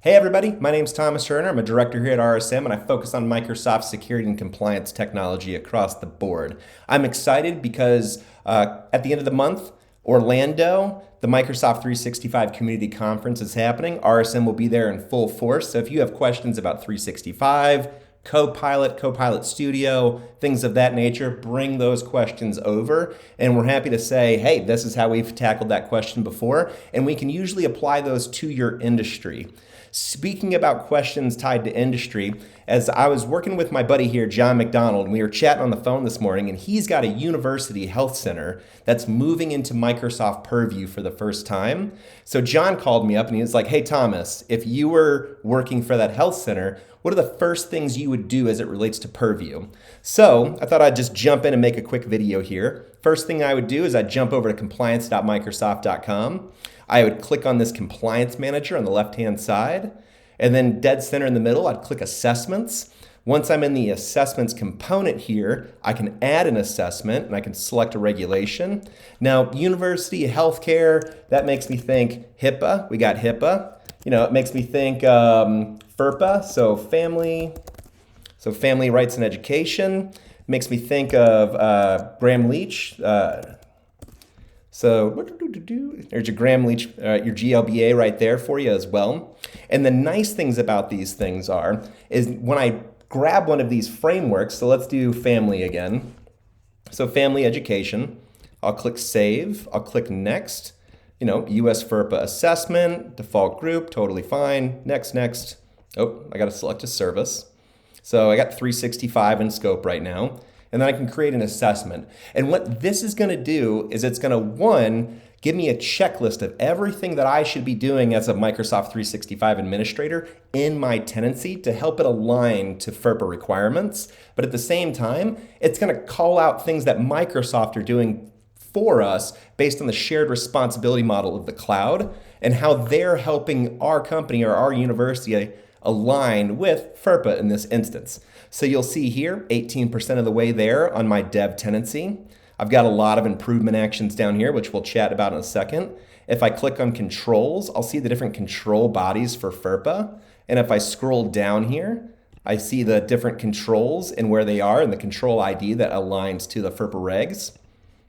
Hey everybody, my name's Thomas Turner. I'm a director here at RSM and I focus on Microsoft security and compliance technology across the board. I'm excited because at the end of the month, Orlando, the Microsoft 365 Community Conference is happening. RSM will be there in full force. So if you have questions about 365, Copilot Studio, things of that nature, bring those questions over. And we're happy to say, hey, this is how we've tackled that question before. And we can usually apply those to your industry. Speaking about questions tied to industry, as I was working with my buddy here, John McDonald, and we were chatting on the phone this morning, and he's got a university health center that's moving into Microsoft Purview for the first time. So John called me up and he was like, hey, Thomas, if you were working for that health center, what are the first things you would do as it relates to Purview? So I thought I'd just jump in and make a quick video here. First thing I would do is I'd jump over to compliance.microsoft.com. I would click on this compliance manager on the left-hand side, and then dead center in the middle, I'd click assessments. Once I'm in the assessments component here, I can add an assessment and I can select a regulation. Now, university, healthcare, that makes me think HIPAA. We got HIPAA. It makes me think FERPA, so family rights and education. It makes me think of Graham Leach. So there's your Graham Leach, your GLBA right there for you as well. And the nice things about these things is when I grab one of these frameworks, so let's do family again. So family education, I'll click save, I'll click next. US FERPA assessment, default group, totally fine. Next. Oh, I got to select a service. So I got 365 in scope right now. And then I can create an assessment. And what this is going to do is it's going to, one, give me a checklist of everything that I should be doing as a Microsoft 365 administrator in my tenancy to help it align to FERPA requirements. But at the same time, it's going to call out things that Microsoft are doing for us based on the shared responsibility model of the cloud and how they're helping our company or our university align with FERPA in this instance. So you'll see here, 18% of the way there on my dev tenancy. I've got a lot of improvement actions down here, which we'll chat about in a second. If I click on controls, I'll see the different control bodies for FERPA. And if I scroll down here, I see the different controls and where they are and the control ID that aligns to the FERPA regs.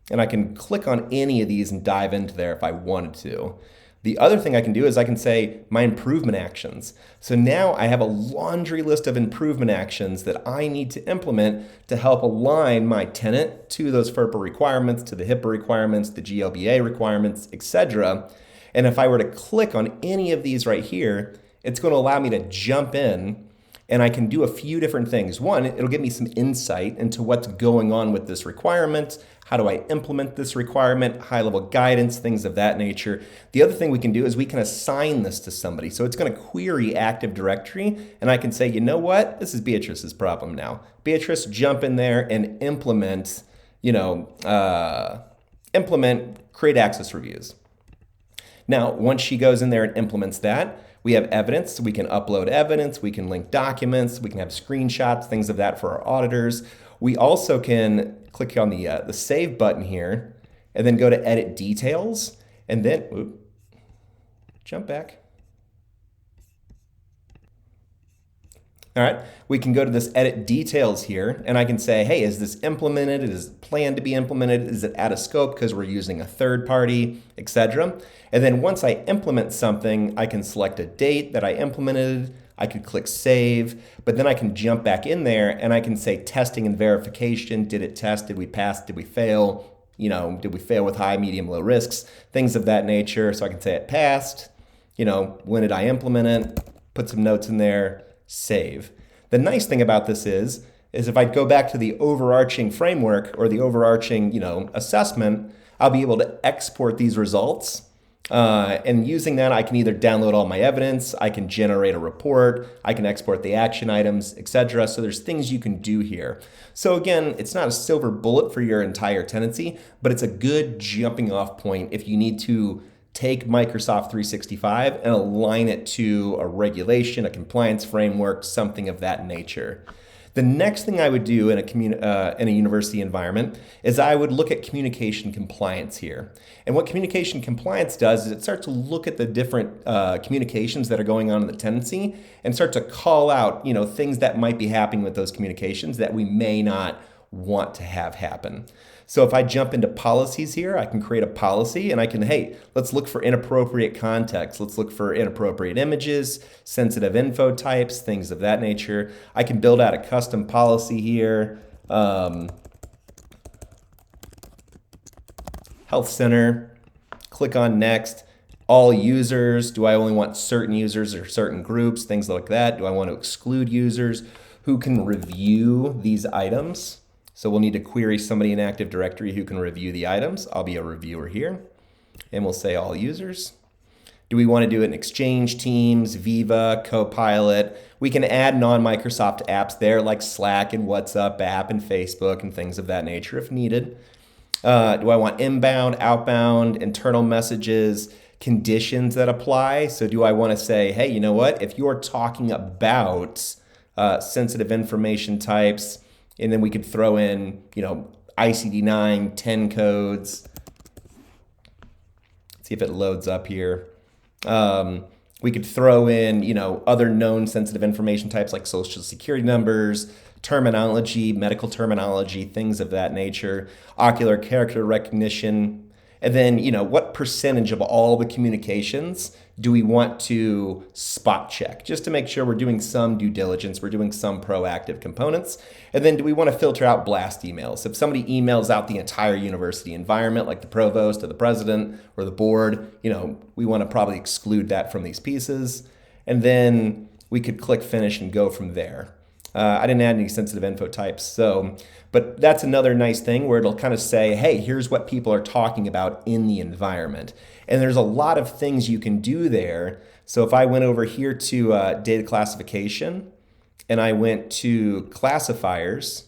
And I can click on any of these and dive into there if I wanted to. The other thing I can do is I can say my improvement actions. So now I have a laundry list of improvement actions that I need to implement to help align my tenant to those FERPA requirements, to the HIPAA requirements, the GLBA requirements, etc. And if I were to click on any of these right here, it's going to allow me to jump in and I can do a few different things. One, it'll give me some insight into what's going on with this requirement. How do I implement this requirement? High-level guidance, things of that nature. The other thing we can do is we can assign this to somebody. So it's going to query Active Directory, and I can say, you know what? This is Beatrice's problem now. Beatrice, jump in there and implement create access reviews. Now, once she goes in there and implements that, we have evidence. So we can upload evidence. We can link documents. We can have screenshots, things of that for our auditors. We also can click on the save button here and then go to edit details and then jump back. All right, we can go to this edit details here and I can say, hey, is this implemented? Is it planned to be implemented? Is it out of scope because we're using a third party, etc. And then once I implement something, I can select a date that I implemented. I could click save, but then I can jump back in there and I can say testing and verification. Did it test? Did we pass? Did we fail? Did we fail with high, medium, low risks? Things of that nature. So I can say it passed. When did I implement it? Put some notes in there. Save. The nice thing about this is if I go back to the overarching framework or the overarching, assessment, I'll be able to export these results. And using that, I can either download all my evidence, I can generate a report, I can export the action items, etc. So there's things you can do here. So again, it's not a silver bullet for your entire tenancy, but it's a good jumping off point if you need to take Microsoft 365 and align it to a regulation, a compliance framework, something of that nature. The next thing I would do in a university environment is I would look at communication compliance here. And what communication compliance does is it starts to look at the different communications that are going on in the tenancy and start to call out, things that might be happening with those communications that we may not want to have happen. So if I jump into policies here, I can create a policy and I can, hey, let's look for inappropriate context. Let's look for inappropriate images, sensitive info types, things of that nature. I can build out a custom policy here. Health center, click on next. All users, do I only want certain users or certain groups, things like that? Do I want to exclude users? Who can review these items? So we'll need to query somebody in Active Directory who can review the items. I'll be a reviewer here. And we'll say all users. Do we want to do it in Exchange, Teams, Viva, Copilot? We can add non-Microsoft apps there like Slack and WhatsApp app and Facebook and things of that nature if needed. Do I want inbound, outbound, internal messages, conditions that apply? So do I want to say, hey, you know what? If you're talking about sensitive information types, and then we could throw in, ICD-9, 10 codes. Let's see if it loads up here. We could throw in, other known sensitive information types like social security numbers, terminology, medical terminology, things of that nature, ocular character recognition. And then, what percentage of all the communications do we want to spot check just to make sure we're doing some due diligence, we're doing some proactive components. And then do we want to filter out blast emails? If somebody emails out the entire university environment, like the provost or the president or the board, we want to probably exclude that from these pieces. And then we could click finish and go from there. I didn't add any sensitive info types, but that's another nice thing where it'll kind of say, hey, here's what people are talking about in the environment. And there's a lot of things you can do there. So if I went over here to data classification and I went to classifiers,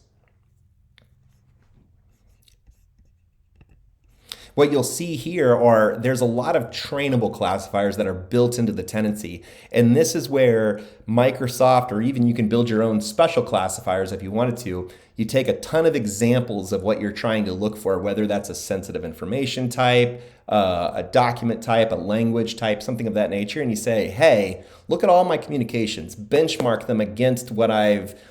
what you'll see here are there's a lot of trainable classifiers that are built into the tenancy. And this is where Microsoft, or even you can build your own special classifiers if you wanted to. You take a ton of examples of what you're trying to look for, whether that's a sensitive information type, a document type, a language type, something of that nature. And you say, hey, look at all my communications, benchmark them against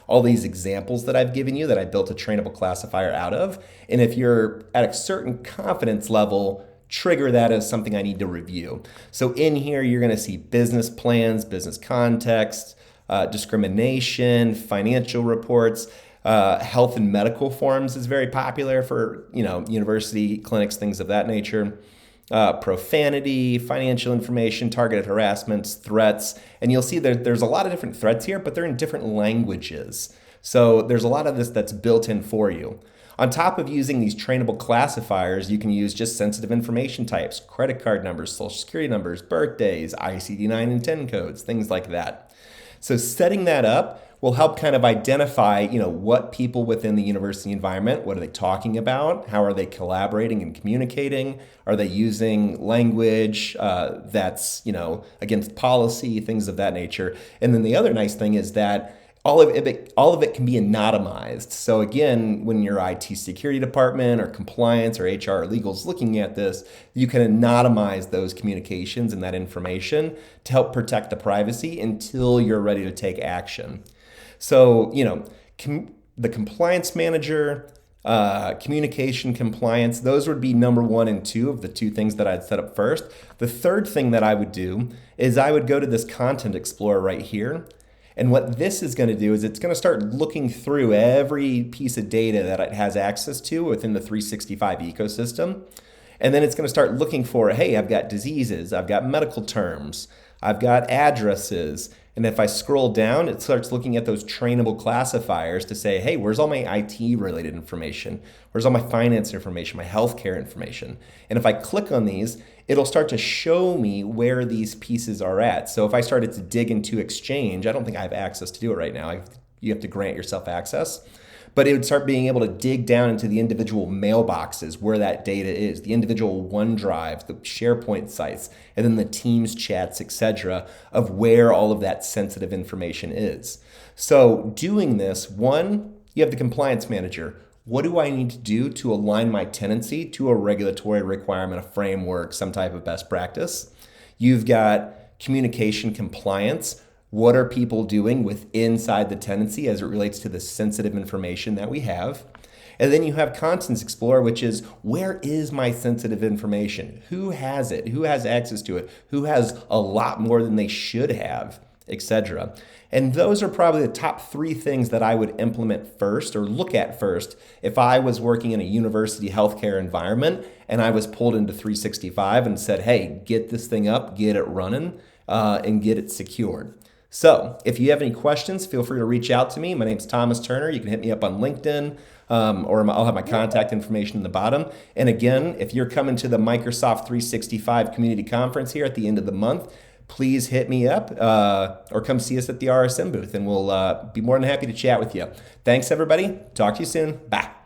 all these examples that I've given you that I built a trainable classifier out of. And if you're at a certain confidence level, trigger that as something I need to review. So in here, you're going to see business plans, business context, discrimination, financial reports. Health and medical forms is very popular for, university clinics, things of that nature. Profanity, financial information, targeted harassments, threats. And you'll see that there's a lot of different threats here, but they're in different languages. So there's a lot of this that's built in for you. On top of using these trainable classifiers, you can use just sensitive information types, credit card numbers, social security numbers, birthdays, ICD-9 and 10 codes, things like that. So setting that up will help kind of identify, what people within the university environment, what are they talking about? How are they collaborating and communicating? Are they using language that's, against policy, things of that nature? And then the other nice thing is that all of it can be anonymized. So again, when your IT security department or compliance or HR or legal is looking at this, you can anonymize those communications and that information to help protect the privacy until you're ready to take action. So, the compliance manager, communication compliance, those would be number 1 and 2 of the 2 things that I'd set up first. The third thing that I would do is I would go to this Content Explorer right here. And what this is going to do is it's going to start looking through every piece of data that it has access to within the 365 ecosystem. And then it's going to start looking for, hey, I've got diseases, I've got medical terms, I've got addresses. And if I scroll down, it starts looking at those trainable classifiers to say, hey, where's all my IT related information? Where's all my finance information, my healthcare information? And if I click on these, it'll start to show me where these pieces are at. So if I started to dig into Exchange, I don't think I have access to do it right now. You have to grant yourself access. but it would start being able to dig down into the individual mailboxes where that data is, the individual OneDrive, the SharePoint sites, and then the Teams chats, etc., of where all of that sensitive information is. So doing this, one, you have the compliance manager. What do I need to do to align my tenancy to a regulatory requirement, a framework, some type of best practice? You've got communication compliance. What are people doing with inside the tenancy as it relates to the sensitive information that we have? And then you have Contents Explorer, which is, where is my sensitive information? Who has it? Who has access to it? Who has a lot more than they should have, etc. And those are probably the top 3 things that I would implement first or look at first if I was working in a university healthcare environment and I was pulled into 365 and said, hey, get this thing up, get it running, and get it secured. So if you have any questions, feel free to reach out to me. My name's Thomas Turner. You can hit me up on LinkedIn, or I'll have my contact information in the bottom. And again, if you're coming to the Microsoft 365 Community Conference here at the end of the month, please hit me up or come see us at the RSM booth, and we'll be more than happy to chat with you. Thanks, everybody. Talk to you soon. Bye.